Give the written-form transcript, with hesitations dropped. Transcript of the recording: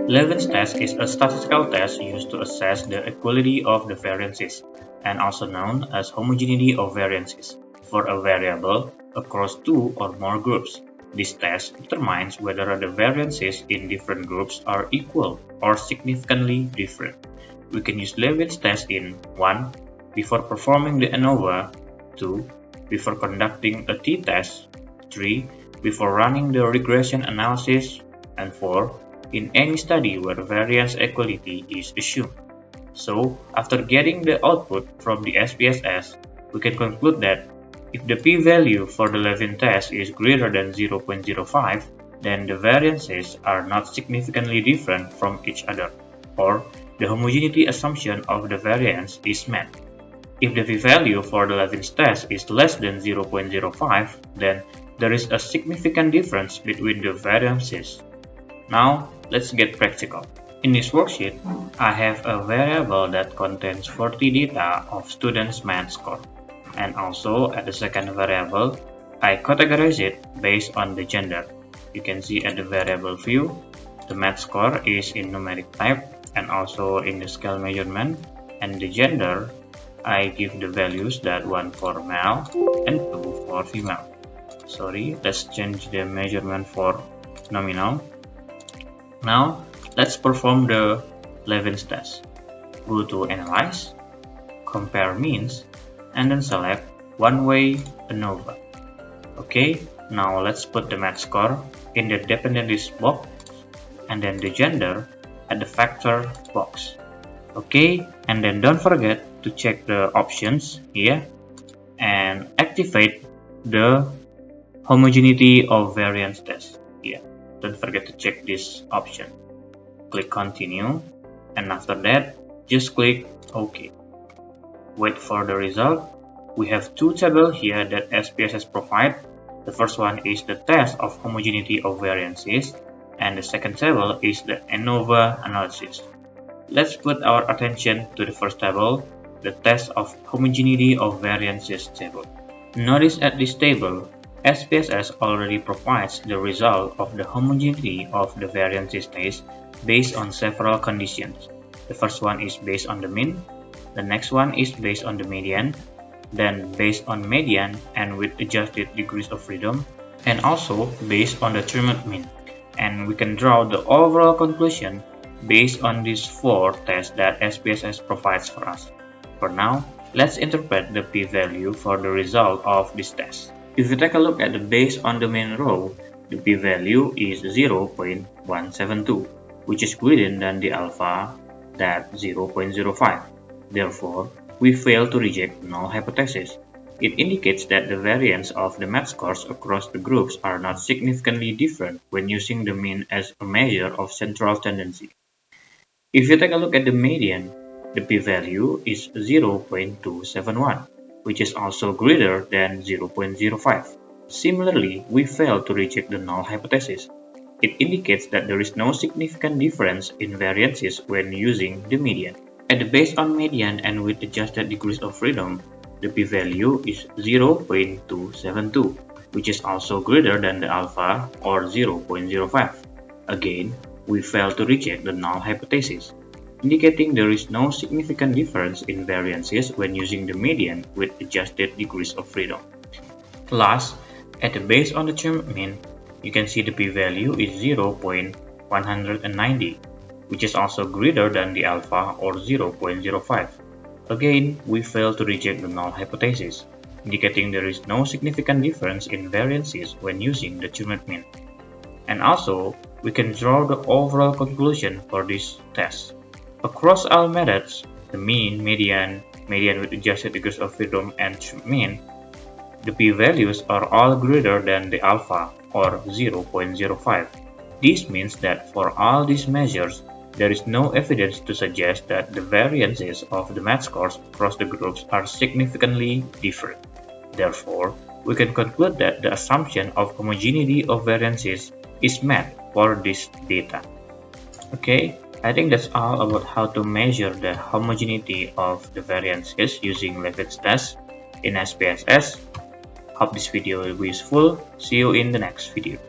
Levene's test is a statistical test used to assess the equality of the variances, and also known as homogeneity of variances, for a variable across two or more groups. This test determines whether the variances in different groups are equal or significantly different. We can use Levene's test in 1. Before performing the ANOVA, 2. Before conducting a t-test, 3. Before running the regression analysis, and 4. In any study where variance equality is assumed. So, after getting the output from the SPSS, we can conclude that if the p-value for the Levene test is greater than 0.05, then the variances are not significantly different from each other, or the homogeneity assumption of the variance is met. If the p-value for the Levene's test is less than 0.05, then there is a significant difference between the variances. Now, let's get practical. In this worksheet, I have a variable that contains 40 data of students' math score. And also, at the second variable, I categorize it based on the gender. You can see at the variable view, the math score is in numeric type and also in the scale measurement. And the gender, I give the values that 1 for male and 2 for female. Sorry, let's change the measurement for nominal. Now, let's perform the Levene's test. Go to Analyze, Compare Means, and then select One-Way ANOVA. Okay, now let's put the math score in the dependent list box, and then the gender at the factor box. Okay, and then don't forget to check the options here and activate the homogeneity of variance test here. Don't forget to check this option. Click continue, and after that, just click OK. Wait for the result. We have two tables here that SPSS provide. The first one is the test of homogeneity of variances, and the second table is the ANOVA analysis. Let's put our attention to the first table, the test of homogeneity of variances table. Notice at this table, SPSS already provides the result of the homogeneity of the variances test based on several conditions. The first one is based on the mean, the next one is based on the median, then based on median and with adjusted degrees of freedom, and also based on the determined mean. And we can draw the overall conclusion based on these four tests that SPSS provides for us. For now, let's interpret the p-value for the result of this test. If you take a look at the based on the mean row, the p-value is 0.172, which is greater than the alpha, that 0.05. Therefore, we fail to reject null hypothesis. It indicates that the variance of the math scores across the groups are not significantly different when using the mean as a measure of central tendency. If you take a look at the median, the p-value is 0.271. which is also greater than 0.05. Similarly, we fail to reject the null hypothesis. It indicates that there is no significant difference in variances when using the median. At the based on median and with adjusted degrees of freedom, the p-value is 0.272, which is also greater than the alpha or 0.05. Again, we fail to reject the null hypothesis, indicating there is no significant difference in variances when using the median with adjusted degrees of freedom. Last, at the base on the determined mean, you can see the p-value is 0.190, which is also greater than the alpha or 0.05. Again, we fail to reject the null hypothesis, indicating there is no significant difference in variances when using the determined mean. And also, we can draw the overall conclusion for this test. Across all methods, the mean, median with adjusted degrees of freedom, and mean, the p-values are all greater than the alpha or 0.05. This means that for all these measures, there is no evidence to suggest that the variances of the math scores across the groups are significantly different. Therefore, we can conclude that the assumption of homogeneity of variances is met for this data. Okay, I think that's all about how to measure the homogeneity of the variances using Levene's test in SPSS. Hope this video will be useful. See you in the next video.